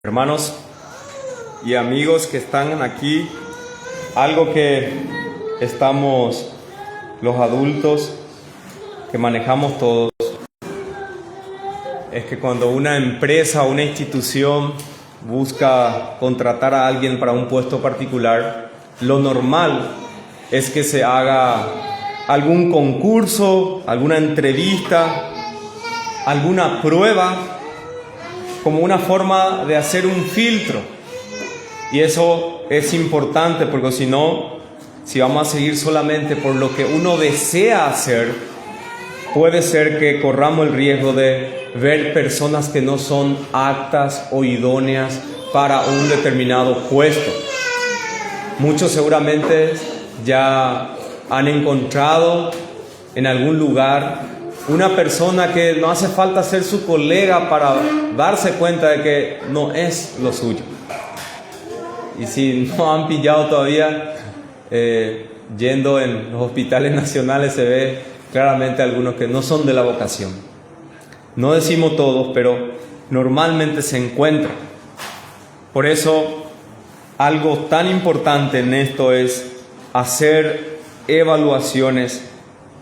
Hermanos y amigos que están aquí, algo que estamos los adultos que manejamos todos, es que cuando una empresa o una institución busca contratar a alguien para un puesto particular, lo normal es que se haga algún concurso, alguna entrevista, alguna prueba, como una forma de hacer un filtro. Y eso es importante porque si vamos a seguir solamente por lo que uno desea hacer, puede ser que corramos el riesgo de ver personas que no son aptas o idóneas para un determinado puesto. Muchos seguramente ya han encontrado en algún lugar una persona que no hace falta ser su colega para darse cuenta de que no es lo suyo. Y si no han pillado todavía, yendo en los hospitales nacionales se ve claramente algunos que no son de la vocación. No decimos todos, pero normalmente se encuentran. Por eso, algo tan importante en esto es hacer evaluaciones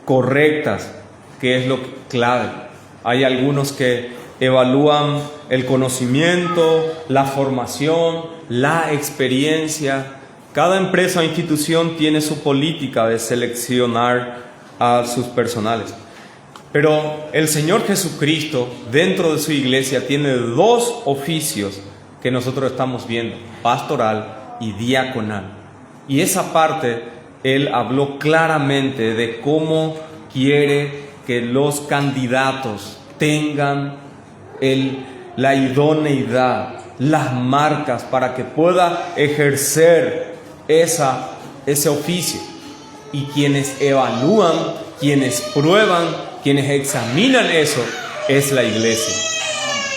correctas, que es lo clave. Hay algunos que evalúan el conocimiento, la formación, la experiencia. Cada empresa o institución tiene su política de seleccionar a sus personales. Pero el Señor Jesucristo, dentro de su iglesia, tiene dos oficios que nosotros estamos viendo: pastoral y diaconal. Y esa parte, Él habló claramente de cómo quiere que los candidatos tengan la idoneidad, las marcas para que pueda ejercer ese oficio. Y quienes evalúan, quienes prueban, quienes examinan eso, es la iglesia.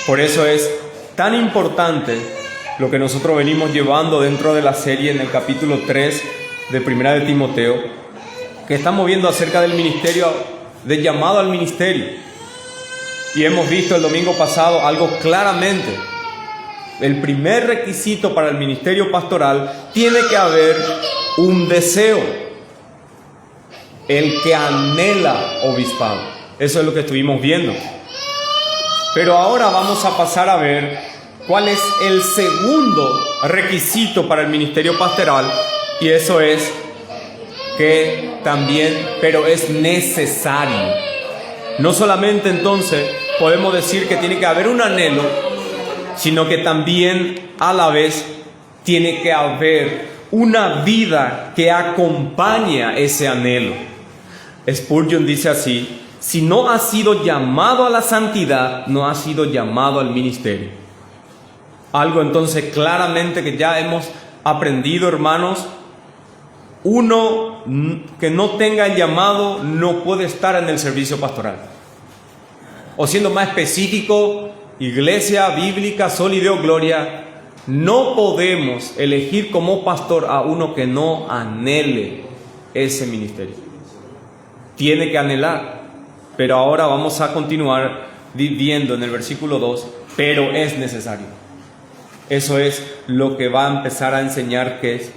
Por eso es tan importante lo que nosotros venimos llevando dentro de la serie en el capítulo 3 de Primera de Timoteo, que estamos viendo acerca del ministerio, del llamado al ministerio. Y hemos visto el domingo pasado algo claramente. El primer requisito para el ministerio pastoral tiene que haber un deseo. El que anhela obispado. Eso es lo que estuvimos viendo. Pero ahora vamos a pasar a ver cuál es el segundo requisito para el ministerio pastoral. Y eso es que también, pero es necesario. No solamente entonces podemos decir que tiene que haber un anhelo, sino que también a la vez tiene que haber una vida que acompaña ese anhelo. Spurgeon dice así: si no has sido llamado a la santidad, no has sido llamado al ministerio. Algo entonces claramente que ya hemos aprendido, hermanos. Uno que no tenga el llamado no puede estar en el servicio pastoral. O siendo más específico, Iglesia Bíblica Sol y Dios Gloria, no podemos elegir como pastor a uno que no anhele ese ministerio. Tiene que anhelar. Pero ahora vamos a continuar viendo en el versículo 2, pero es necesario. Eso es lo que va a empezar a enseñar, que es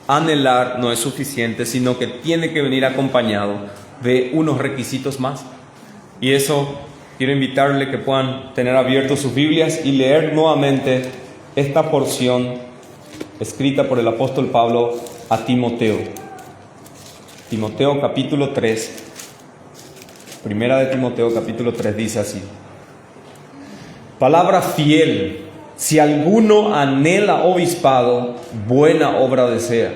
anhelar no es suficiente, sino que tiene que venir acompañado de unos requisitos más. Y eso quiero invitarle que puedan tener abiertos sus Biblias y leer nuevamente esta porción escrita por el apóstol Pablo a Timoteo. Timoteo capítulo 3. Primera de Timoteo capítulo 3 dice así: palabra fiel. Si alguno anhela obispado, buena obra desea.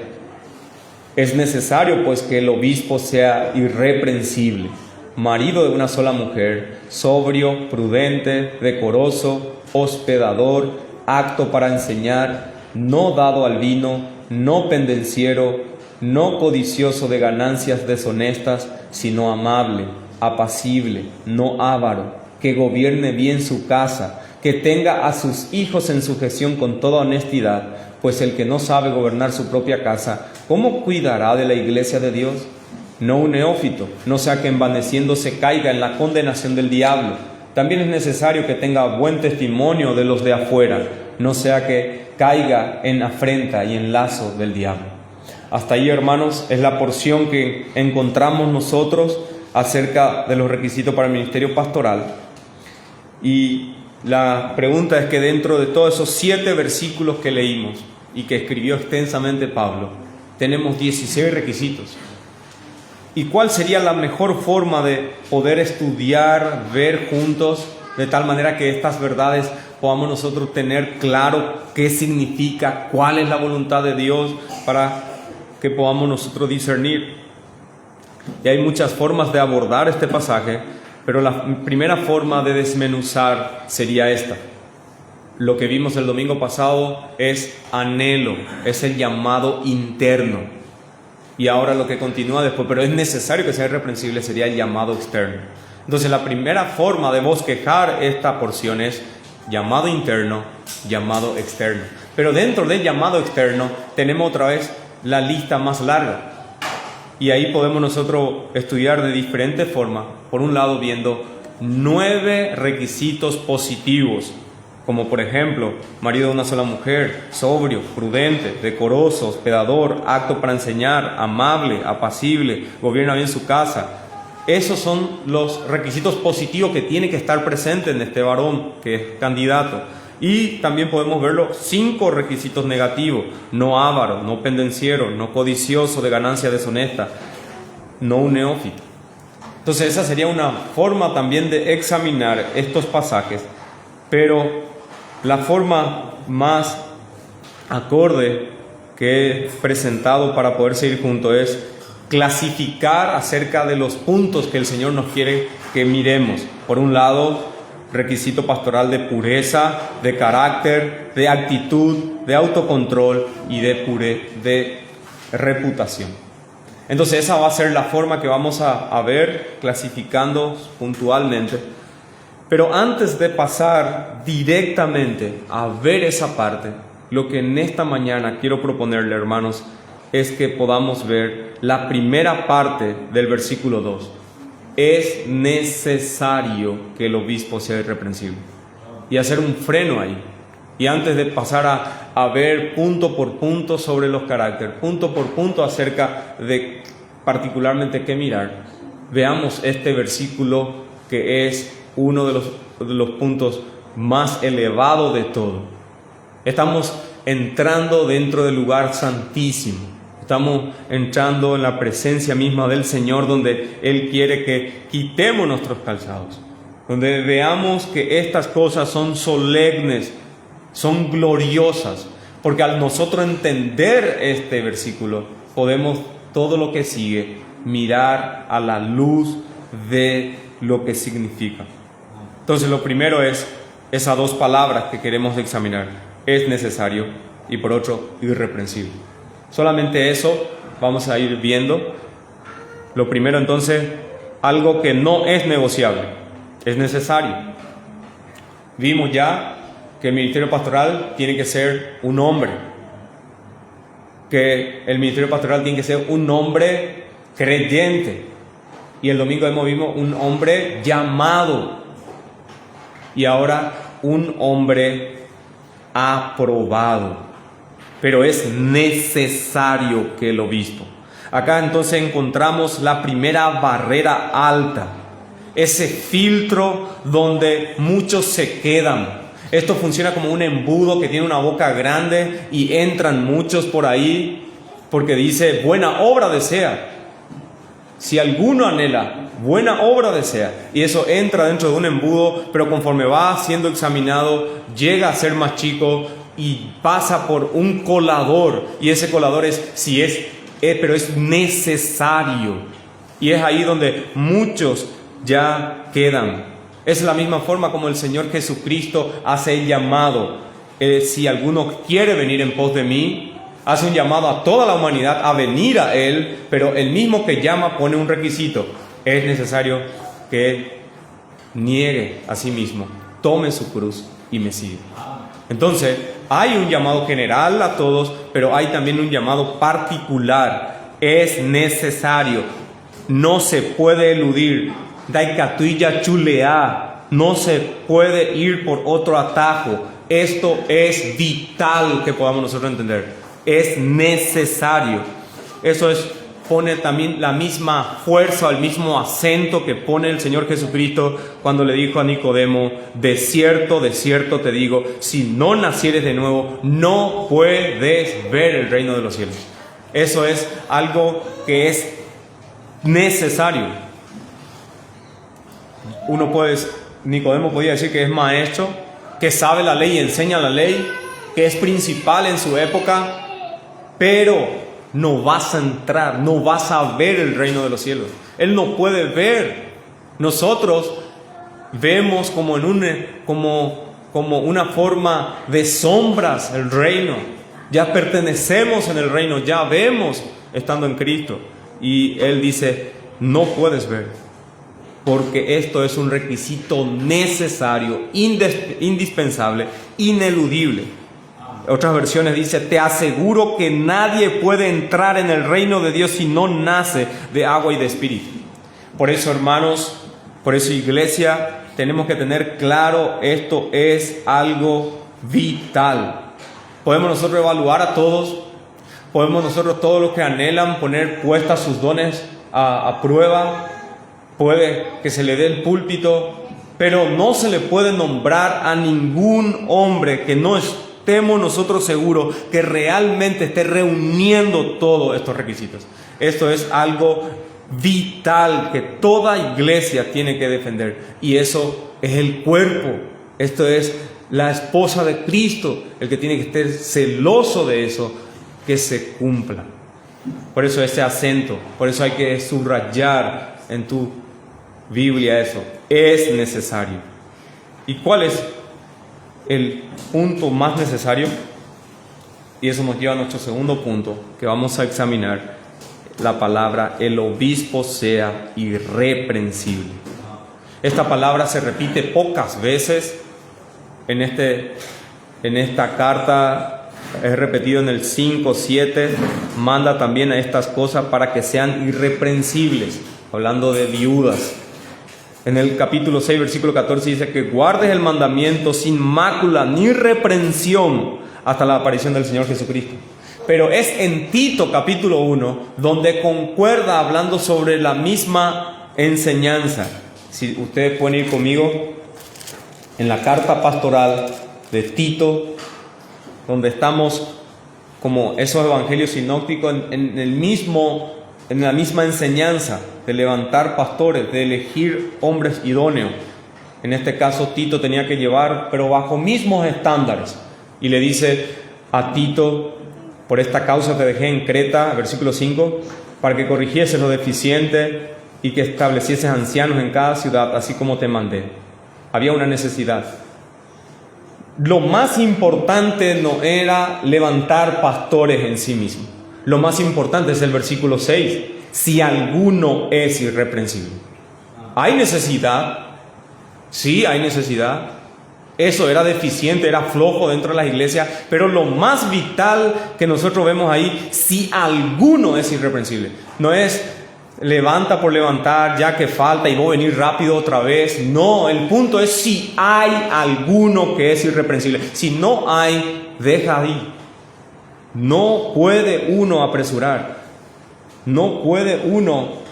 Es necesario pues que el obispo sea irreprensible, marido de una sola mujer, sobrio, prudente, decoroso, hospedador, apto para enseñar, no dado al vino, no pendenciero, no codicioso de ganancias deshonestas, sino amable, apacible, no avaro, que gobierne bien su casa, que tenga a sus hijos en sujeción con toda honestidad, pues el que no sabe gobernar su propia casa, ¿cómo cuidará de la iglesia de Dios? No un neófito, no sea que envaneciéndose caiga en la condenación del diablo. También es necesario que tenga buen testimonio de los de afuera, no sea que caiga en afrenta y en lazo del diablo. Hasta ahí, hermanos, es la porción que encontramos nosotros acerca de los requisitos para el ministerio pastoral. Y la pregunta es que dentro de todos esos 7 versículos que leímos y que escribió extensamente Pablo, tenemos 16 requisitos. ¿Y cuál sería la mejor forma de poder estudiar, ver juntos, de tal manera que estas verdades podamos nosotros tener claro qué significa, cuál es la voluntad de Dios, para que podamos nosotros discernir? Y hay muchas formas de abordar este pasaje, pero la primera forma de desmenuzar sería esta. Lo que vimos el domingo pasado es anhelo, es el llamado interno. Y ahora lo que continúa después, pero es necesario que sea irreprensible, sería el llamado externo. Entonces la primera forma de bosquejar esta porción es llamado interno, llamado externo. Pero dentro del llamado externo tenemos otra vez la lista más larga. Y ahí podemos nosotros estudiar de diferentes formas. Por un lado, viendo 9 requisitos positivos, como por ejemplo, marido de una sola mujer, sobrio, prudente, decoroso, hospedador, apto para enseñar, amable, apacible, gobierna bien su casa. Esos son los requisitos positivos que tiene que estar presente en este varón que es candidato. Y también podemos ver los 5 requisitos negativos: no avaro, no pendenciero, no codicioso de ganancia deshonesta, no un neófito. Entonces esa sería una forma también de examinar estos pasajes, pero la forma más acorde que he presentado para poder seguir juntos es clasificar acerca de los puntos que el Señor nos quiere que miremos. Por un lado, requisito pastoral de pureza, de carácter, de actitud, de autocontrol y de reputación. Entonces esa va a ser la forma que vamos a ver, clasificando puntualmente. Pero antes de pasar directamente a ver esa parte, lo que en esta mañana quiero proponerle, hermanos, es que podamos ver la primera parte del versículo 2. Es necesario que el obispo sea irreprensible. Y hacer un freno ahí. Y antes de pasar a ver punto por punto sobre los caracteres, punto por punto acerca de particularmente qué mirar, veamos este versículo que es uno de los puntos más elevados de todo. Estamos entrando dentro del lugar santísimo. Estamos entrando en la presencia misma del Señor, donde Él quiere que quitemos nuestros calzados, donde veamos que estas cosas son solemnes, son gloriosas, porque al nosotros entender este versículo, podemos todo lo que sigue mirar a la luz de lo que significa. Entonces lo primero es esas 2 palabras que queremos examinar: es necesario y por otro, irreprensible. Solamente eso vamos a ir viendo. Lo primero, entonces, algo que no es negociable, es necesario. Vimos ya que el ministerio pastoral tiene que ser un hombre, que el ministerio pastoral tiene que ser un hombre creyente, y el domingo hemos visto un hombre llamado, y ahora un hombre aprobado. Pero es necesario que el obispo. Acá entonces encontramos la primera barrera alta, ese filtro donde muchos se quedan. Esto funciona como un embudo que tiene una boca grande y entran muchos por ahí porque dice: buena obra desea. Si alguno anhela, buena obra desea. Y eso entra dentro de un embudo, pero conforme va siendo examinado, llega a ser más chico y pasa por un colador, y ese colador pero es necesario, y es ahí donde muchos ya quedan. Es la misma forma como el Señor Jesucristo hace el llamado: si alguno quiere venir en pos de mí, hace un llamado a toda la humanidad a venir a Él, pero el mismo que llama pone un requisito: es necesario que niegue a sí mismo, tome su cruz y me siga. Entonces, hay un llamado general a todos, pero hay también un llamado particular. Es necesario, no se puede eludir. Daikatuya chulea, no se puede ir por otro atajo. Esto es vital que podamos nosotros entender. Es necesario. Eso pone también la misma fuerza, el mismo acento que pone el Señor Jesucristo cuando le dijo a Nicodemo: de cierto te digo, si no nacieres de nuevo, no puedes ver el reino de los cielos. Eso es algo que es necesario. Nicodemo podía decir que es maestro, que sabe la ley y enseña la ley, que es principal en su época, pero no vas a entrar, no vas a ver el reino de los cielos. Él no puede ver. Nosotros vemos como una forma de sombras el reino. Ya pertenecemos en el reino, ya vemos estando en Cristo. Y Él dice: no puedes ver, porque esto es un requisito necesario, indispensable, ineludible. Otras versiones dice: te aseguro que nadie puede entrar en el reino de Dios si no nace de agua y de espíritu. Por eso, hermanos, por eso, iglesia, tenemos que tener claro, esto es algo vital. Podemos nosotros evaluar a todos, podemos nosotros, todos los que anhelan poner puestas sus dones a prueba, puede que se le dé el púlpito, pero no se le puede nombrar a ningún hombre que no estemos nosotros seguros que realmente esté reuniendo todos estos requisitos. Esto es algo vital que toda iglesia tiene que defender, y eso es el cuerpo. Esto es la esposa de Cristo, el que tiene que estar celoso de eso, que se cumpla. Por eso ese acento, por eso hay que subrayar en tu Biblia eso, es necesario. ¿Y cuál es el punto más necesario? Y eso nos lleva a nuestro segundo punto, que vamos a examinar: la palabra el obispo sea irreprensible. Esta palabra se repite pocas veces en esta carta. Es repetido en el 5:7. Manda también a estas cosas para que sean irreprensibles, hablando de viudas. En el capítulo 6, versículo 14 dice que guardes el mandamiento sin mácula ni reprensión hasta la aparición del Señor Jesucristo. Pero es en Tito capítulo 1 donde concuerda hablando sobre la misma enseñanza. Si ustedes pueden ir conmigo en la carta pastoral de Tito, donde estamos como esos evangelios sinópticos en la misma enseñanza de levantar pastores, de elegir hombres idóneos. En este caso Tito tenía que llevar, pero bajo mismos estándares. Y le dice a Tito: por esta causa te dejé en Creta, versículo 5, para que corrigieses lo deficiente y que establecieses ancianos en cada ciudad, así como te mandé. Había una necesidad. Lo más importante no era levantar pastores en sí mismo. Lo más importante es el versículo 6. Si alguno es irreprensible. ¿Hay necesidad? Sí, hay necesidad. Eso era deficiente, era flojo dentro de las iglesias. Pero lo más vital que nosotros vemos ahí: si alguno es irreprensible. No es levanta por levantar, ya que falta y voy a venir rápido otra vez. No, el punto es si hay alguno que es irreprensible. Si no hay, deja ahí. No puede uno apresurar, no puede uno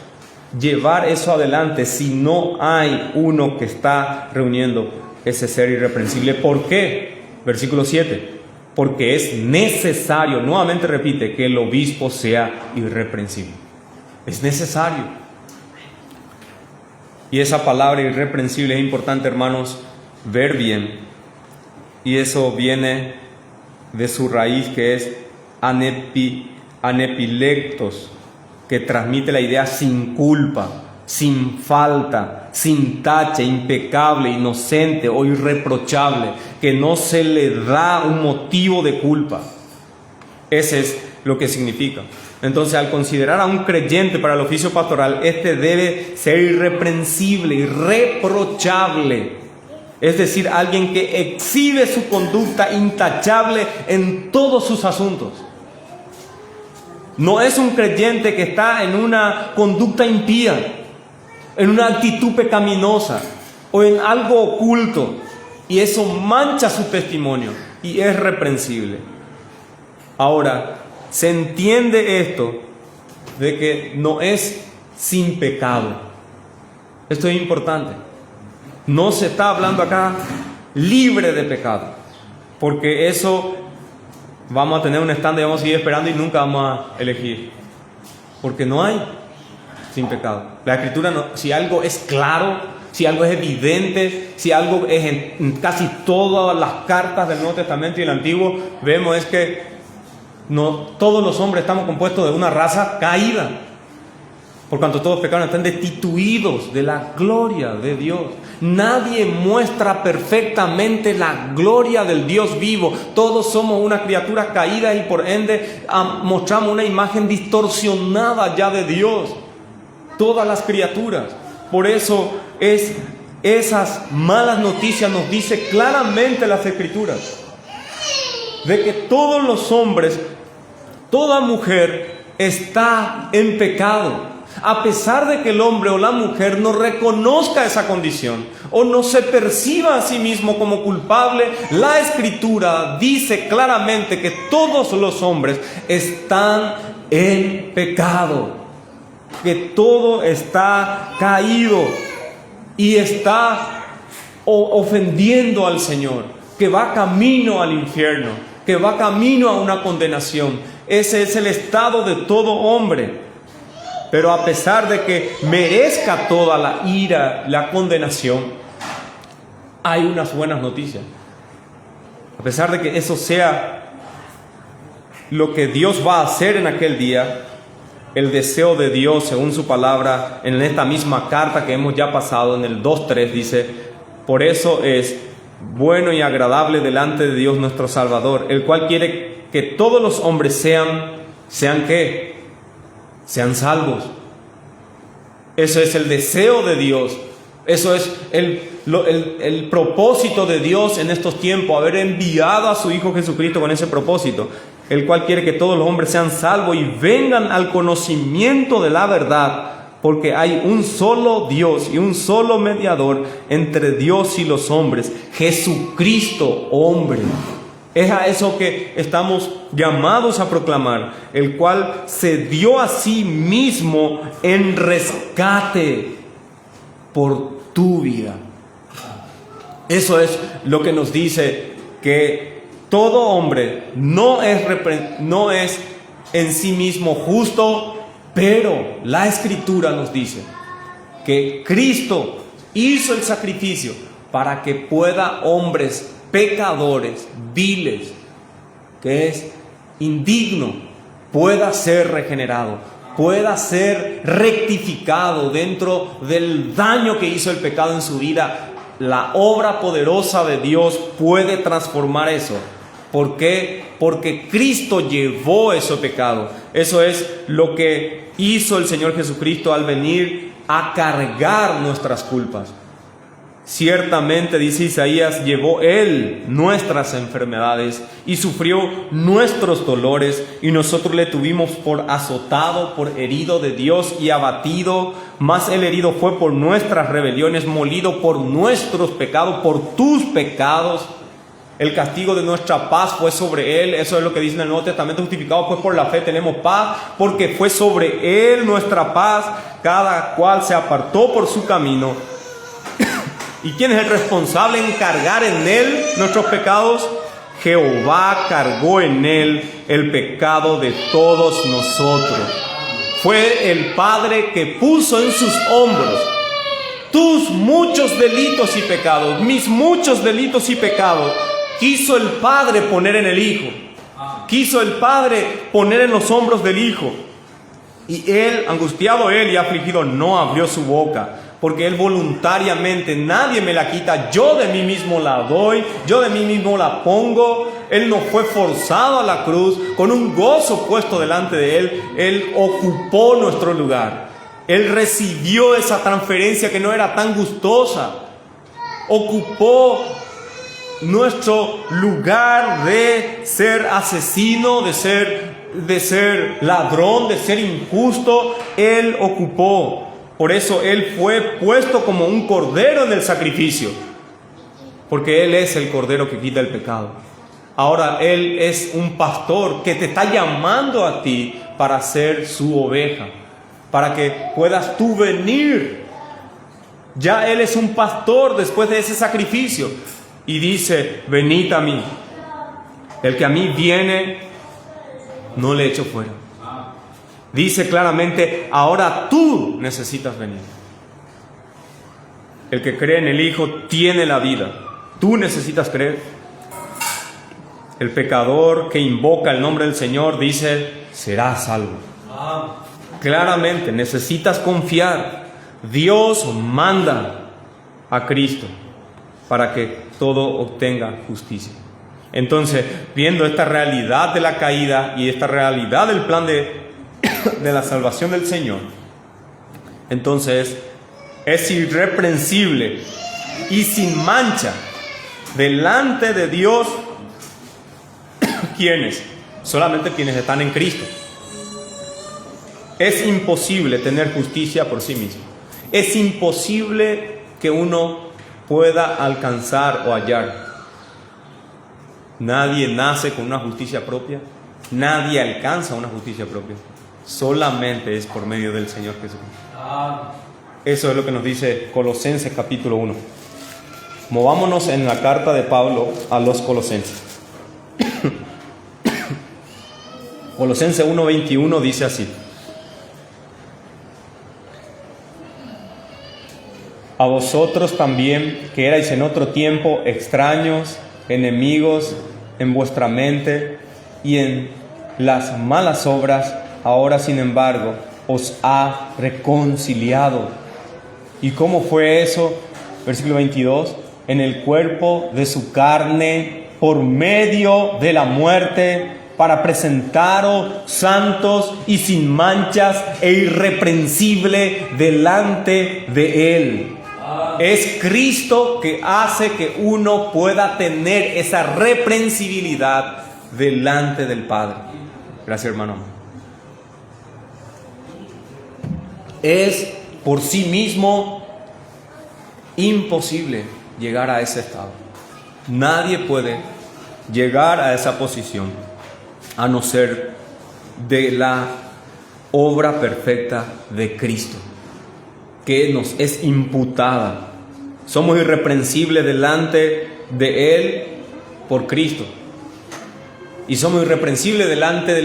llevar eso adelante si no hay uno que está reuniendo ese ser irreprensible. ¿Por qué? Versículo 7. Porque es necesario, nuevamente repite, que el obispo sea irreprensible. Es necesario. Y esa palabra irreprensible es importante, hermanos, ver bien. Y eso viene de su raíz, que es anepilectos, que transmite la idea sin culpa, sin falta, sin tache, impecable, inocente o irreprochable, que no se le da un motivo de culpa. Ese es lo que significa. Entonces, al considerar a un creyente para el oficio pastoral, este debe ser irreprensible, irreprochable. Es decir, alguien que exhibe su conducta intachable en todos sus asuntos. No es un creyente que está en una conducta impía, en una actitud pecaminosa o en algo oculto. Y eso mancha su testimonio y es reprensible. Ahora, se entiende esto de que no es sin pecado. Esto es importante. No se está hablando acá libre de pecado, porque eso vamos a tener un estándar y vamos a seguir esperando y nunca vamos a elegir, porque no hay sin pecado. La Escritura no, si algo es claro, si algo es evidente, si algo es en casi todas las cartas del Nuevo Testamento y el Antiguo, vemos es que no todos los hombres estamos compuestos de una raza caída, por cuanto todos pecaron, están destituidos de la gloria de Dios. Nadie muestra perfectamente la gloria del Dios vivo. Todos somos una criatura caída y por ende mostramos una imagen distorsionada ya de Dios. Todas las criaturas. Por eso esas malas noticias nos dice claramente las Escrituras de que todos los hombres, toda mujer está en pecado. A pesar de que el hombre o la mujer no reconozca esa condición o no se perciba a sí mismo como culpable, la Escritura dice claramente que todos los hombres están en pecado, que todo está caído y está ofendiendo al Señor, que va camino al infierno, que va camino a una condenación. Ese es el estado de todo hombre. Pero a pesar de que merezca toda la ira, la condenación, hay unas buenas noticias. A pesar de que eso sea lo que Dios va a hacer en aquel día, el deseo de Dios, según su palabra, en esta misma carta que hemos ya pasado, en el 2:3, dice: por eso es bueno y agradable delante de Dios nuestro Salvador, el cual quiere que todos los hombres sean ¿qué? Sean salvos. Eso es el deseo de Dios. Eso es el propósito de Dios en estos tiempos, haber enviado a su Hijo Jesucristo con ese propósito, el cual quiere que todos los hombres sean salvos y vengan al conocimiento de la verdad, porque hay un solo Dios y un solo mediador entre Dios y los hombres, Jesucristo hombre. Es a eso que estamos llamados a proclamar, el cual se dio a sí mismo en rescate por tu vida. Eso es lo que nos dice que todo hombre no es en sí mismo justo, pero la Escritura nos dice que Cristo hizo el sacrificio para que pueda hombres pecadores, viles, que es indigno, pueda ser regenerado, pueda ser rectificado dentro del daño que hizo el pecado en su vida. La obra poderosa de Dios puede transformar eso. ¿Por qué? Porque Cristo llevó ese pecado. Eso es lo que hizo el Señor Jesucristo al venir a cargar nuestras culpas. Ciertamente, dice Isaías, llevó Él nuestras enfermedades y sufrió nuestros dolores, y nosotros le tuvimos por azotado, por herido de Dios y abatido. Mas el herido fue por nuestras rebeliones, molido por nuestros pecados, por tus pecados. El castigo de nuestra paz fue sobre Él. Eso es lo que dice en el Nuevo Testamento: justificados pues por la fe tenemos paz, porque fue sobre Él nuestra paz. Cada cual se apartó por su camino. ¿Y quién es el responsable en cargar en Él nuestros pecados? Jehová cargó en Él el pecado de todos nosotros. Fue el Padre que puso en sus hombros tus muchos delitos y pecados, mis muchos delitos y pecados. Quiso el Padre poner en el Hijo. Quiso el Padre poner en los hombros del Hijo. Y Él, angustiado Él y afligido, no abrió su boca. Porque Él voluntariamente, nadie me la quita, yo de mí mismo la doy, yo de mí mismo la pongo. Él no fue forzado a la cruz, con un gozo puesto delante de Él. Él ocupó nuestro lugar. Él recibió esa transferencia que no era tan gustosa. Ocupó nuestro lugar de ser asesino, de ser ladrón, de ser injusto. Él ocupó. Por eso Él fue puesto como un cordero en el sacrificio. porque Él es el Cordero que quita el pecado. Ahora Él es un pastor que te está llamando a ti para ser su oveja, para que puedas tú venir. Ya Él es un pastor después de ese sacrificio y dice: venid a mí. El que a mí viene, no le echo fuera. Dice claramente: ahora tú necesitas venir. El que cree en el Hijo tiene la vida. Tú necesitas creer. El pecador que invoca el nombre del Señor, dice, será salvo. Claramente necesitas confiar. Dios manda a Cristo para que todo obtenga justicia. Entonces, viendo esta realidad de la caída y esta realidad del plan de la salvación del Señor, entonces es irreprensible y sin mancha delante de Dios. ¿Quiénes? Solamente quienes están en Cristo. Es imposible tener justicia por sí mismo. Es imposible que uno pueda alcanzar o hallar. Nadie nace con una justicia propia. Nadie alcanza una justicia propia. Solamente es por medio del Señor Jesucristo. Eso es lo que nos dice Colosenses capítulo 1. Movámonos en la carta de Pablo a los Colosenses. Colosenses 1:21 dice así: a vosotros también, que erais en otro tiempo extraños, enemigos en vuestra mente y en las malas obras, ahora sin embargo os ha reconciliado. ¿Y cómo fue eso? Versículo 22: en el cuerpo de su carne, por medio de la muerte, para presentaros santos y sin manchas e irreprensible delante de Él. Es Cristo que hace que uno pueda tener esa reprensibilidad delante del Padre. Gracias, hermano. Es por sí mismo imposible llegar a ese estado. Nadie puede llegar a esa posición a no ser de la obra perfecta de Cristo, que nos es imputada. Somos irreprensibles delante de Él por Cristo, y somos irreprensibles delante de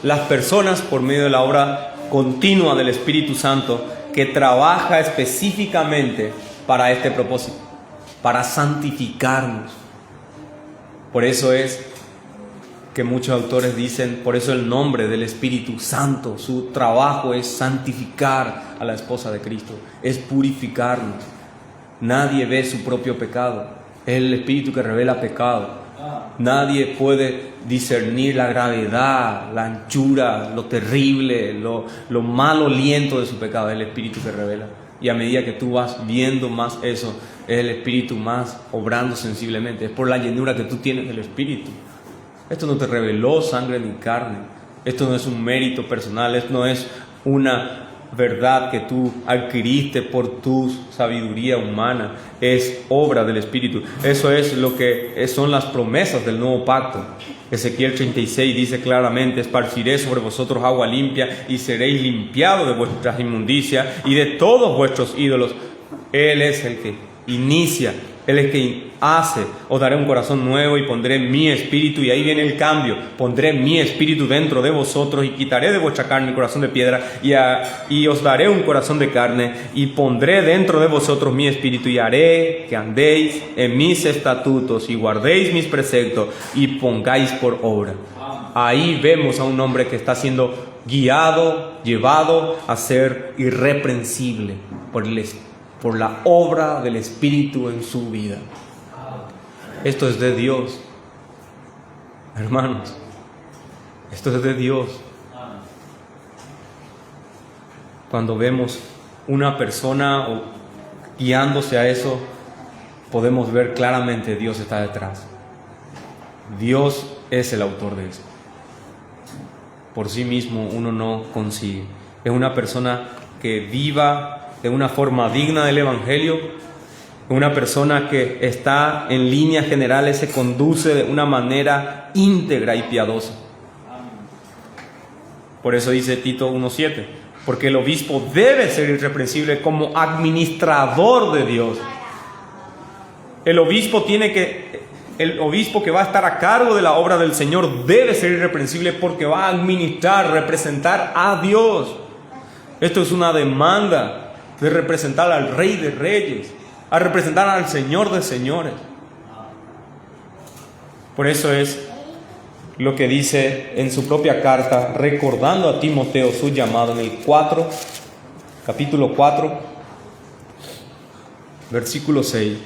las personas por medio de la obra continua del Espíritu Santo, que trabaja específicamente para este propósito, para santificarnos. Por eso es que muchos autores dicen, por eso el nombre del Espíritu Santo, su trabajo es santificar a la esposa de Cristo, es purificarnos. Nadie ve su propio pecado, es el Espíritu que revela pecado. Nadie puede discernir la gravedad, la anchura, lo terrible, lo maloliento de su pecado, es el Espíritu que revela. Y a medida que tú vas viendo más eso, es el Espíritu más obrando sensiblemente, es por la llenura que tú tienes del Espíritu. Esto no te reveló sangre ni carne. Esto no es un mérito personal. Esto no es una verdad que tú adquiriste por tu sabiduría humana. Es obra del Espíritu. Eso es lo que son las promesas del nuevo pacto. Ezequiel 36 dice claramente: esparciré sobre vosotros agua limpia y seréis limpiados de vuestras inmundicias y de todos vuestros ídolos. Él es el que inicia. Él es que hace. Os daré un corazón nuevo y pondré mi espíritu. Y ahí viene el cambio. Pondré mi espíritu dentro de vosotros y quitaré de vuestra carne el corazón de piedra y os daré un corazón de carne y pondré dentro de vosotros mi espíritu y haré que andéis en mis estatutos y guardéis mis preceptos y pongáis por obra. Ahí vemos a un hombre que está siendo guiado, llevado a ser irreprensible por la obra del Espíritu en su vida. Esto es de Dios, hermanos. Esto es de Dios. Cuando vemos una persona guiándose a eso, podemos ver claramente Dios está detrás. Dios es el autor de eso. Por sí mismo uno no consigue. Es una persona que viva de una forma digna del Evangelio Una persona que está en líneas generales se conduce de una manera íntegra y piadosa. Por eso dice Tito 1:7, porque el obispo debe ser irreprensible como administrador de Dios. El obispo que va a estar a cargo de la obra del Señor debe ser irreprensible porque va a administrar, representar a Dios. Esto es una demanda de representar al Rey de Reyes, a representar al Señor de Señores. Por eso es lo que dice en su propia carta, recordando a Timoteo su llamado en el capítulo 4, versículo 6.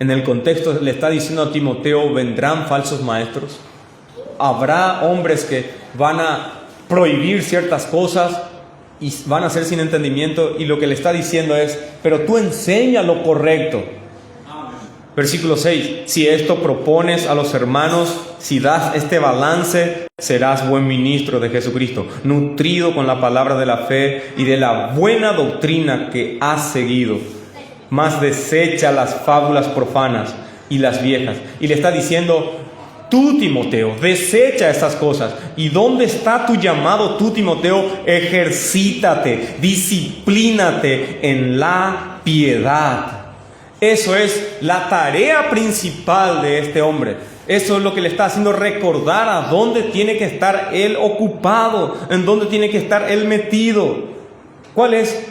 En el contexto le está diciendo a Timoteo, vendrán falsos maestros, habrá hombres que van a prohibir ciertas cosas y van a ser sin entendimiento, y lo que le está diciendo es, pero tú enseña lo correcto. Versículo 6, si esto propones a los hermanos, si das este balance, serás buen ministro de Jesucristo, nutrido con la palabra de la fe y de la buena doctrina que has seguido. Mas desecha las fábulas profanas y las viejas. Y le está diciendo, tú Timoteo, desecha estas cosas. ¿Y dónde está tu llamado, tú Timoteo? Ejercítate, disciplínate en la piedad. Eso es la tarea principal de este hombre. Eso es lo que le está haciendo recordar a dónde tiene que estar él ocupado, en dónde tiene que estar él metido. ¿Cuál es?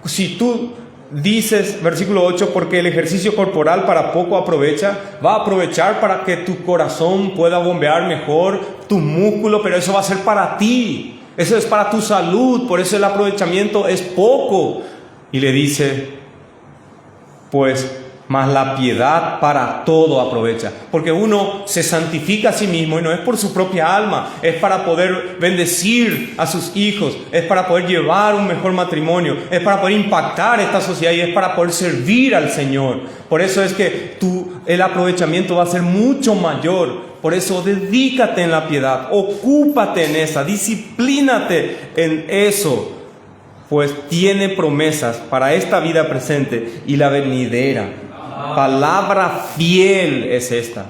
Si tú dices, versículo 8, porque el ejercicio corporal para poco aprovecha, va a aprovechar para que tu corazón pueda bombear mejor, tu músculo, pero eso va a ser para ti, eso es para tu salud, por eso el aprovechamiento es poco. Y le dice, pues, más la piedad para todo aprovecha, porque uno se santifica a sí mismo y no es por su propia alma, es para poder bendecir a sus hijos, es para poder llevar un mejor matrimonio, es para poder impactar esta sociedad y es para poder servir al Señor. Por eso es que el aprovechamiento va a ser mucho mayor. Por eso dedícate en la piedad, ocúpate en esa, disciplínate en eso, pues tiene promesas para esta vida presente y la venidera. Palabra fiel es esta.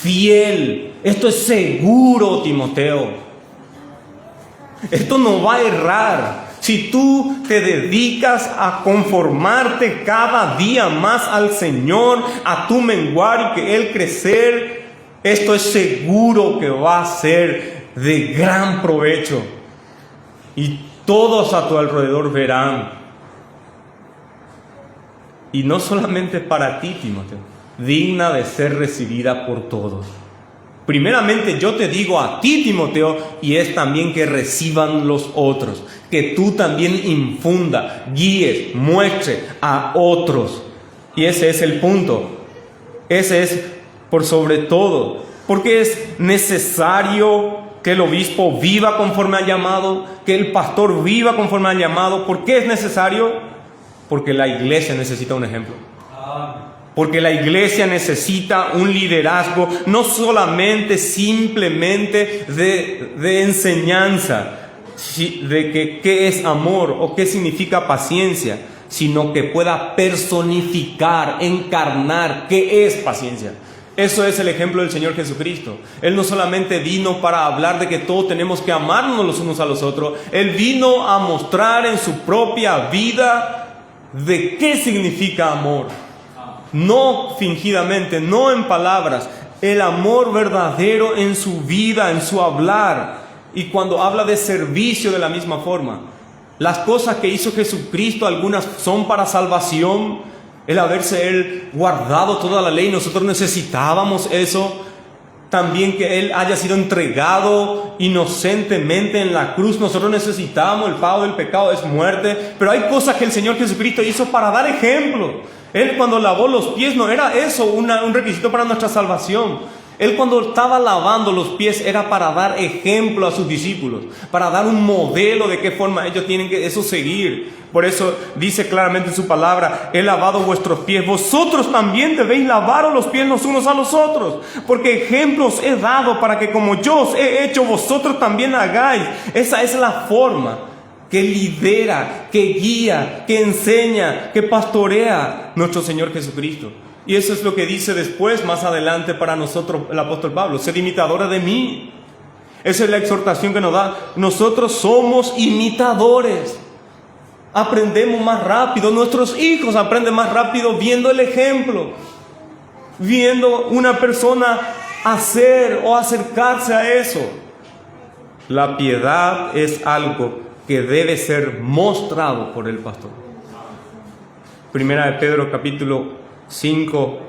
Fiel. Esto es seguro, Timoteo. Esto no va a errar. Si tú te dedicas a conformarte cada día más al Señor, a tu menguar y que Él crecer, esto es seguro que va a ser de gran provecho. Y todos a tu alrededor verán. Y no solamente para ti, Timoteo, digna de ser recibida por todos. Primeramente yo te digo a ti, Timoteo, y es también que reciban los otros, que tú también infunda, guíes, muestre a otros. Y ese es el punto. Ese es por sobre todo, porque es necesario que el obispo viva conforme al llamado, que el pastor viva conforme al llamado. ¿Por qué es necesario? Porque la iglesia necesita un ejemplo. Porque la iglesia necesita un liderazgo, no solamente simplemente de enseñanza, de qué es amor o qué significa paciencia, sino que pueda personificar, encarnar qué es paciencia. Eso es el ejemplo del Señor Jesucristo. Él no solamente vino para hablar de que todos tenemos que amarnos los unos a los otros. Él vino a mostrar en su propia vida de qué significa amor. No fingidamente, no en palabras. El amor verdadero en su vida, en su hablar. Y cuando habla de servicio de la misma forma. Las cosas que hizo Jesucristo, algunas son para salvación. El haberse Él guardado toda la ley, nosotros necesitábamos eso. También que Él haya sido entregado inocentemente en la cruz, nosotros necesitábamos. El pago del pecado es muerte. Pero hay cosas que el Señor Jesucristo hizo para dar ejemplo. Él cuando lavó los pies no era eso un requisito para nuestra salvación. Él cuando estaba lavando los pies era para dar ejemplo a sus discípulos, para dar un modelo de qué forma ellos tienen que eso seguir. Por eso dice claramente en su palabra, he lavado vuestros pies, vosotros también debéis lavaros los pies los unos a los otros, porque ejemplos he dado para que como yo os he hecho, vosotros también hagáis. Esa es la forma que lidera, que guía, que enseña, que pastorea nuestro Señor Jesucristo. Y eso es lo que dice después, más adelante, para nosotros el apóstol Pablo: sed imitadores de mí. Esa es la exhortación que nos da. Nosotros somos imitadores. Aprendemos más rápido, nuestros hijos aprenden más rápido viendo el ejemplo, viendo una persona hacer o acercarse a eso. La piedad es algo que debe ser mostrado por el pastor. Primera de Pedro capítulo 5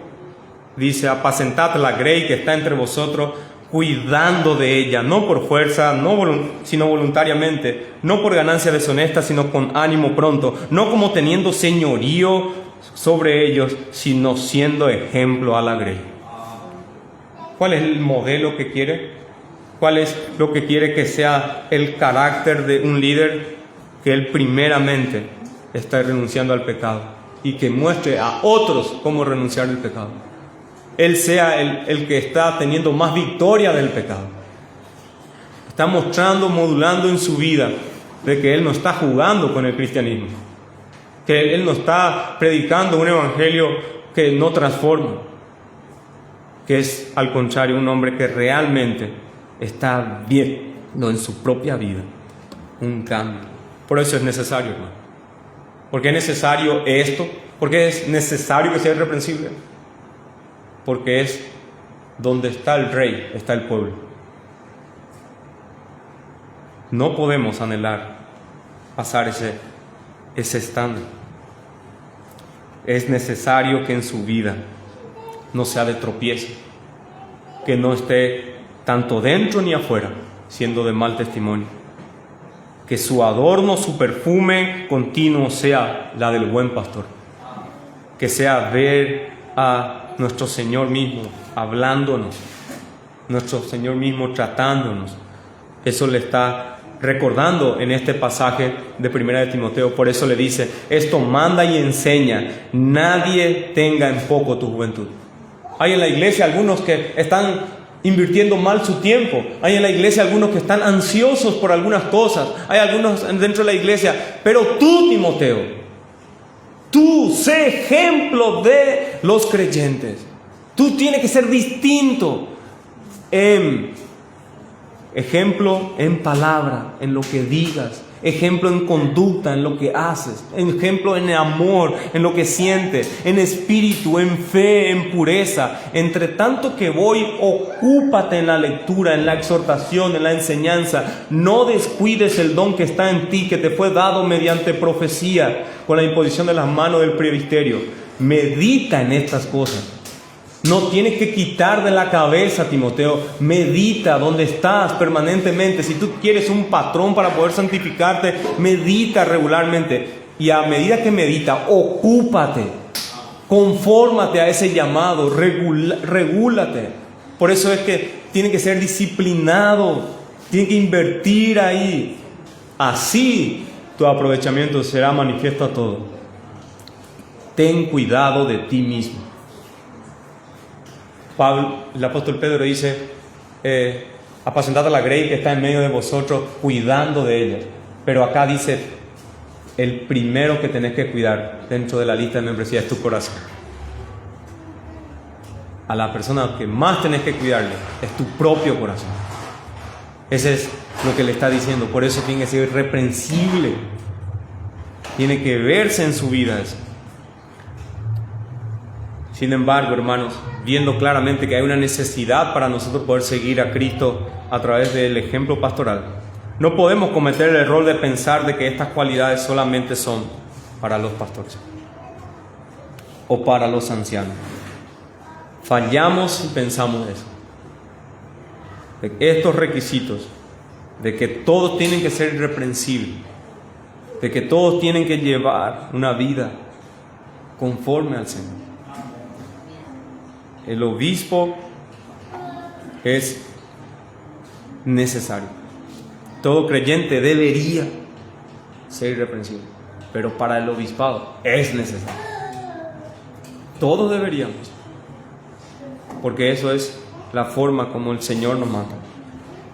dice: apacentad la grey que está entre vosotros, cuidando de ella, no por fuerza, sino voluntariamente, no por ganancia deshonesta, sino con ánimo pronto, no como teniendo señorío sobre ellos, sino siendo ejemplo a la grey. ¿Cuál es el modelo que quiere? ¿Cuál es lo que quiere que sea el carácter de un líder? Que él primeramente está renunciando al pecado y que muestre a otros cómo renunciar al pecado. Él sea el que está teniendo más victoria del pecado. Está mostrando, modulando en su vida de que él no está jugando con el cristianismo, que él no está predicando un evangelio que no transforma, que es al contrario un hombre que realmente está viendo en su propia vida un cambio. Por eso es necesario, hermano. ¿Por qué es necesario esto? ¿Por qué es necesario que sea irreprensible? Porque es donde está el rey, está el pueblo. No podemos anhelar pasar ese estándar. Es necesario que en su vida no sea de tropiezo, que no esté tanto dentro ni afuera siendo de mal testimonio, que su adorno, su perfume continuo sea la del buen pastor, que sea ver a nuestro Señor mismo hablándonos, nuestro Señor mismo tratándonos. Eso le está recordando en este pasaje de Primera de Timoteo. Por eso le dice: esto manda y enseña, nadie tenga en poco tu juventud. Hay en la iglesia algunos que están invirtiendo mal su tiempo. Hay en la iglesia algunos que están ansiosos por algunas cosas. Hay algunos dentro de la iglesia. Pero tú, Timoteo, tú sé ejemplo de los creyentes. Tú tienes que ser distinto en ejemplo, en palabra, en lo que digas, ejemplo en conducta, en lo que haces, ejemplo en amor, en lo que sientes, en espíritu, en fe, en pureza. Entre tanto que voy, ocúpate en la lectura, en la exhortación, en la enseñanza. No descuides el don que está en ti, que te fue dado mediante profecía, con la imposición de las manos del presbiterio. Medita en estas cosas. No tienes que quitar de la cabeza, Timoteo. Medita donde estás permanentemente. Si tú quieres un patrón para poder santificarte, medita regularmente. Y a medida que medita, ocúpate. Confórmate a ese llamado. Regúlate. Por eso es que tiene que ser disciplinado. Tiene que invertir ahí. Así tu aprovechamiento será manifiesto a todo. Ten cuidado de ti mismo. El apóstol Pedro dice: apacentad a la grey que está en medio de vosotros, cuidando de ella. Pero acá dice: el primero que tenés que cuidar dentro de la lista de membresía es tu corazón. A la persona que más tenés que cuidarle es tu propio corazón. Ese es lo que le está diciendo. Por eso tiene que ser irreprensible. Tiene que verse en su vida eso. Sin embargo, hermanos, viendo claramente que hay una necesidad para nosotros poder seguir a Cristo a través del ejemplo pastoral, no podemos cometer el error de pensar de que estas cualidades solamente son para los pastores o para los ancianos. Fallamos si pensamos eso. De estos requisitos, de que todos tienen que ser irreprensibles, de que todos tienen que llevar una vida conforme al Señor. El obispo es necesario. Todo creyente debería ser irreprensible, pero para el obispado es necesario. Todos deberíamos, porque eso es la forma como el Señor nos manda.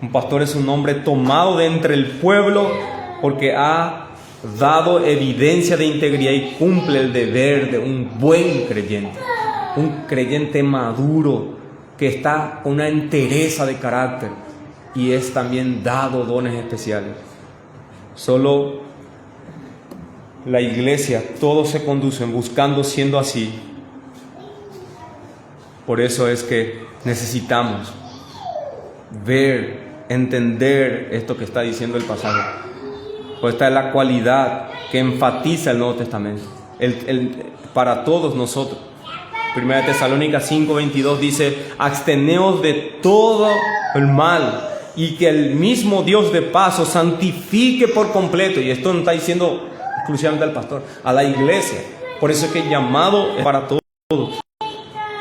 Un pastor es un hombre tomado de entre el pueblo porque ha dado evidencia de integridad y cumple el deber de un buen creyente, un creyente maduro que está con una entereza de carácter y es también dado dones especiales. Solo la iglesia, todos se conducen buscando siendo así. Por eso es que necesitamos ver, entender esto que está diciendo el pasaje. Pues esta es la cualidad que enfatiza el Nuevo Testamento para todos nosotros. Primera Tesalónica 5:22 dice: absteneos de todo el mal y que el mismo Dios de paz os santifique por completo. Y esto no está diciendo exclusivamente al pastor, a la iglesia. Por eso es que el llamado es para todos.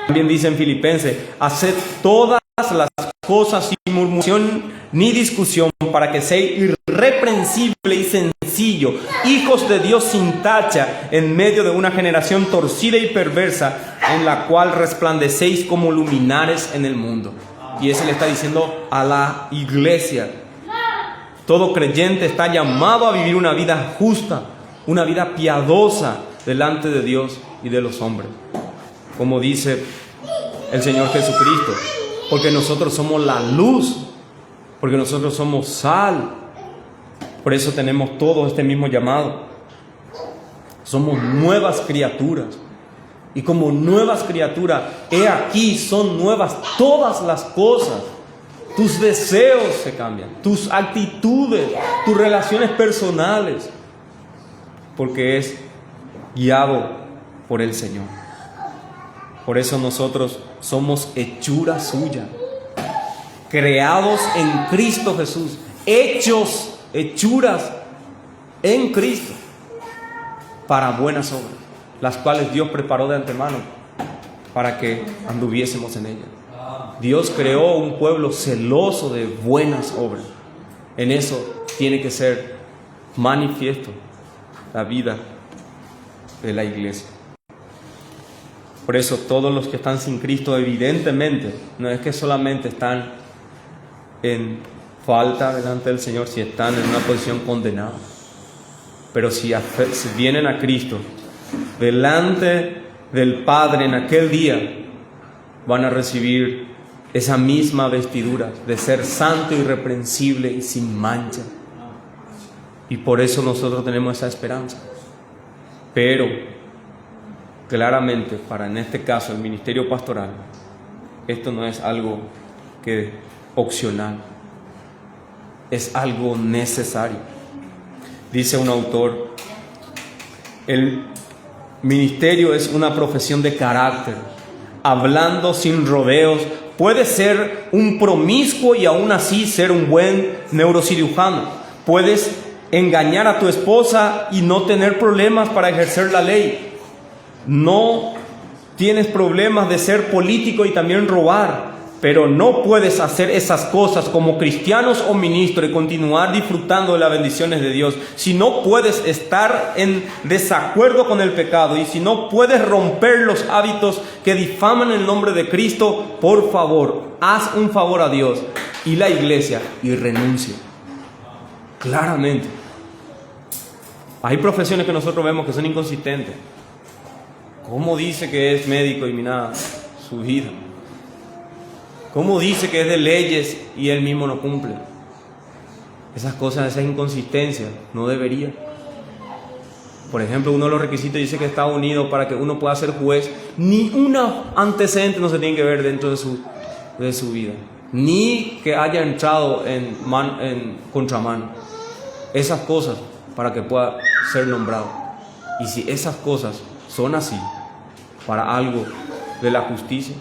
También dice en Filipenses: haced todas las cosas sin murmuración ni discusión, para que seáis irreprensible y sencillo, hijos de Dios sin tacha, en medio de una generación torcida y perversa, en la cual resplandecéis como luminares en el mundo. Y eso le está diciendo a la iglesia. Todo creyente está llamado a vivir una vida justa, una vida piadosa delante de Dios y de los hombres, como dice el Señor Jesucristo, porque nosotros somos la luz, porque nosotros somos sal. Por eso tenemos todo este mismo llamado. Somos nuevas criaturas. Y como nuevas criaturas, he aquí, son nuevas todas las cosas. Tus deseos se cambian, tus actitudes, tus relaciones personales, porque es guiado por el Señor. Por eso nosotros somos hechura suya, creados en Cristo Jesús, hechuras en Cristo para buenas obras, las cuales Dios preparó de antemano para que anduviésemos en ellas. Dios creó un pueblo celoso de buenas obras. En eso tiene que ser manifiesto la vida de la iglesia. Por eso todos los que están sin Cristo, evidentemente, no es que solamente están en falta delante del Señor, si están en una posición condenada, pero si vienen a Cristo delante del Padre en aquel día, van a recibir esa misma vestidura de ser santo, irreprensible y sin mancha. Y por eso nosotros tenemos esa esperanza. Pero claramente, para en este caso el ministerio pastoral, esto no es algo que opcional, es algo necesario. Dice un autor: el ministerio es una profesión de carácter. Hablando sin rodeos, puedes ser un promiscuo y aún así ser un buen neurocirujano. Puedes engañar a tu esposa y no tener problemas para ejercer la ley. No tienes problemas de ser político y también robar, pero no puedes hacer esas cosas como cristianos o ministros y continuar disfrutando de las bendiciones de Dios. Si no puedes estar en desacuerdo con el pecado y si no puedes romper los hábitos que difaman el nombre de Cristo, por favor, haz un favor a Dios y la iglesia y renuncia. Claramente. Hay profesiones que nosotros vemos que son inconsistentes. ¿Cómo dice que es médico y mira su vida? ¿Cómo dice que es de leyes y él mismo no cumple? Esas cosas, esas inconsistencias, no debería. Por ejemplo, uno de los requisitos dice que Estados Unidos, para que uno pueda ser juez, ni un antecedente no se tiene que ver dentro de su vida, ni que haya entrado en contramano. Esas cosas para que pueda ser nombrado. Y si esas cosas son así para algo de la justicia,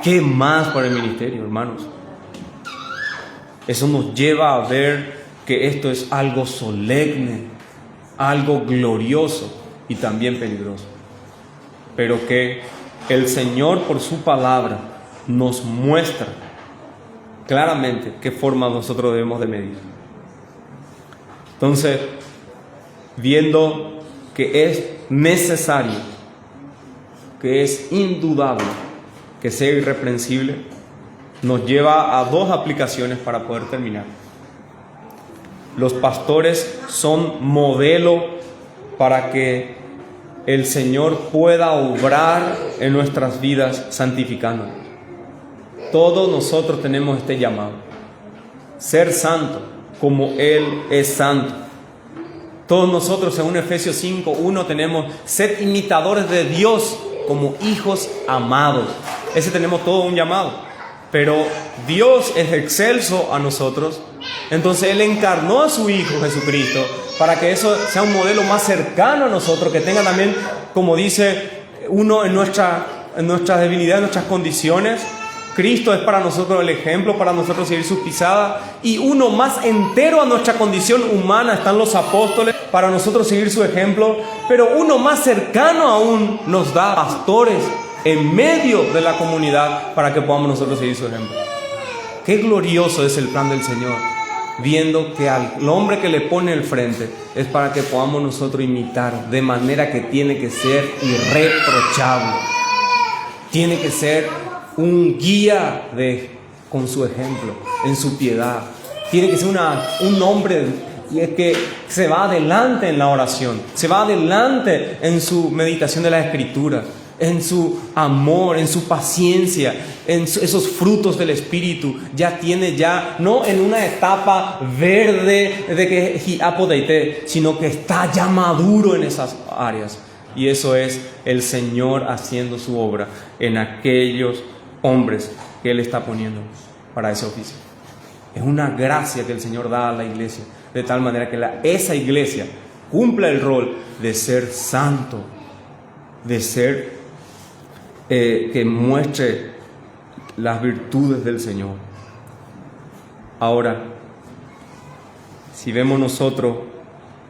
¿qué más para el ministerio, hermanos? Eso nos lleva a ver que esto es algo solemne, algo glorioso y también peligroso. Pero que el Señor, por su palabra, nos muestra claramente qué forma nosotros debemos de medir. Entonces, viendo que es necesario, que es indudable que sea irreprensible, nos lleva a dos aplicaciones para poder terminar. Los pastores son modelo para que el Señor pueda obrar en nuestras vidas santificándonos. Todos nosotros tenemos este llamado: ser santo como Él es santo. Todos nosotros, según Efesios 5:1, tenemos ser imitadores de Dios como hijos amados. Ese tenemos todo un llamado. Pero Dios es excelso a nosotros. Entonces Él encarnó a su Hijo Jesucristo para que eso sea un modelo más cercano a nosotros, que tenga también, como dice uno, en nuestras debilidades, en nuestras condiciones. Cristo es para nosotros el ejemplo, para nosotros seguir sus pisadas. Y uno más entero a nuestra condición humana están los apóstoles, para nosotros seguir su ejemplo. Pero uno más cercano aún nos da pastores en medio de la comunidad para que podamos nosotros seguir su ejemplo. Qué glorioso es el plan del Señor, viendo que al hombre que le pone el frente es para que podamos nosotros imitar, de manera que tiene que ser irreprochable. Tiene que ser un guía con su ejemplo, en su piedad. Tiene que ser un hombre que se va adelante en la oración, se va adelante en su meditación de la Escritura, en su amor, en su paciencia, en esos frutos del Espíritu. No en una etapa verde de que apodeite, sino que está ya maduro en esas áreas. Y eso es el Señor haciendo su obra en aquellos hombres que Él está poniendo para ese oficio. Es una gracia que el Señor da a la iglesia, de tal manera que esa iglesia cumpla el rol de ser santo, de ser que muestre las virtudes del Señor. Ahora, si vemos nosotros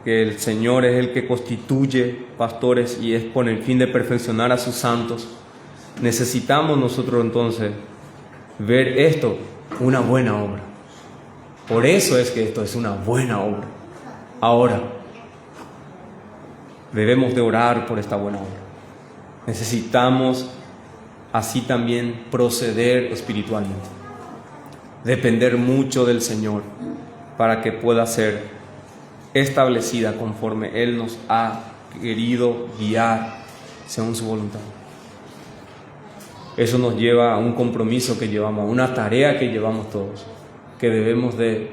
que el Señor es el que constituye pastores y es con el fin de perfeccionar a sus santos, necesitamos nosotros entonces ver esto una buena obra. Por eso es que esto es una buena obra. Ahora, debemos de orar por esta buena obra. Necesitamos así también proceder espiritualmente, depender mucho del Señor para que pueda ser establecida conforme Él nos ha querido guiar según su voluntad. Eso nos lleva a un compromiso que llevamos, a una tarea que llevamos todos, que debemos de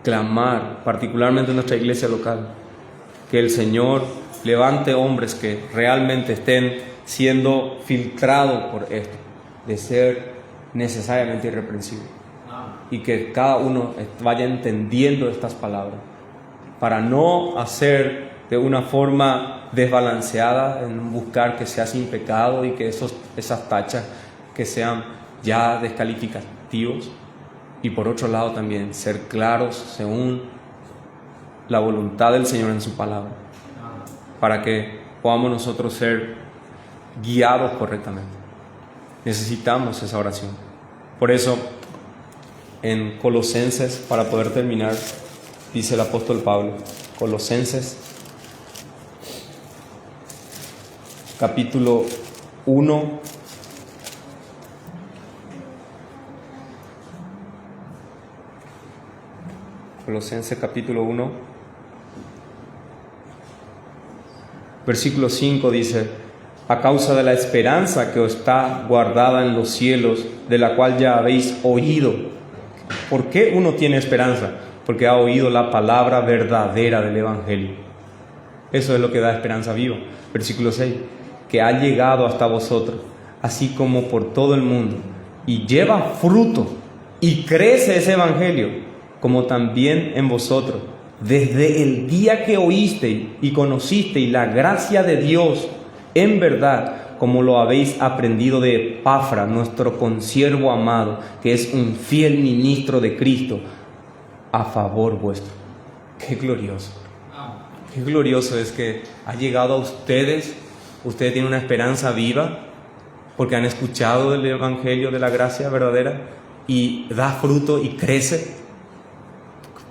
clamar, particularmente en nuestra iglesia local, que el Señor levante hombres que realmente estén siendo filtrados por esto, de ser necesariamente irreprensible, y que cada uno vaya entendiendo estas palabras, para no hacer de una forma desbalanceada, en buscar que sea sin pecado y que esas tachas que sean ya descalificativos, y por otro lado también ser claros según la voluntad del Señor en su palabra, para que podamos nosotros ser guiados correctamente. Necesitamos esa oración. Por eso, en Colosenses, para poder terminar, dice el apóstol Pablo, Colosenses capítulo 1, Colosenses capítulo 1, versículo 5 dice: a causa de la esperanza que os está guardada en los cielos, de la cual ya habéis oído. ¿Por qué uno tiene esperanza? Porque ha oído la palabra verdadera del Evangelio. Eso es lo que da esperanza viva. Versículo 6, que ha llegado hasta vosotros, así como por todo el mundo, y lleva fruto, y crece ese Evangelio, como también en vosotros, desde el día que oísteis y conocisteis la gracia de Dios, en verdad, como lo habéis aprendido de Epafra, nuestro consiervo amado, que es un fiel ministro de Cristo, a favor vuestro. Qué glorioso. Qué glorioso es que ha llegado a ustedes. Ustedes tienen una esperanza viva porque han escuchado el Evangelio de la gracia verdadera y da fruto y crece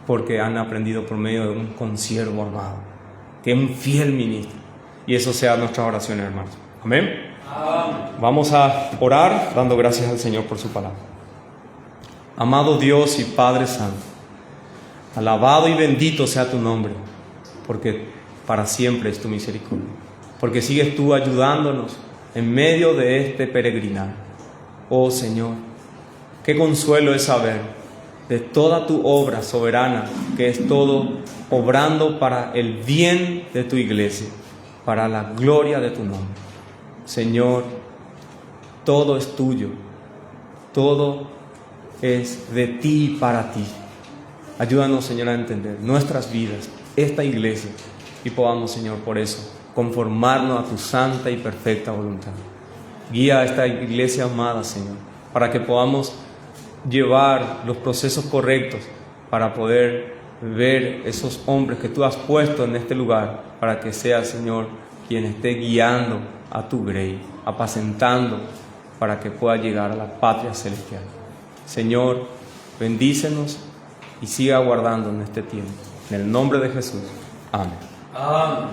porque han aprendido por medio de un consiervo amado, que es un fiel ministro. Y eso sea nuestras oraciones, hermanos. Amén. Vamos a orar dando gracias al Señor por su palabra. Amado Dios y Padre Santo, Alabado y bendito sea tu nombre, porque para siempre es tu misericordia, porque sigues tú ayudándonos en medio de este peregrinar. Oh Señor, qué consuelo es saber de toda tu obra soberana, que es todo obrando para el bien de tu iglesia, para la gloria de tu nombre. Señor, todo es tuyo, todo es de ti y para ti. Ayúdanos, Señor, a entender nuestras vidas, esta iglesia, y podamos, Señor, por eso, conformarnos a tu santa y perfecta voluntad. Guía a esta iglesia amada, Señor, para que podamos llevar los procesos correctos para poder ver esos hombres que tú has puesto en este lugar, para que sea, Señor, quien esté guiando a tu grey, apacentando para que pueda llegar a la patria celestial. Señor, bendícenos y siga guardando en este tiempo. En el nombre de Jesús. Amén. Amén.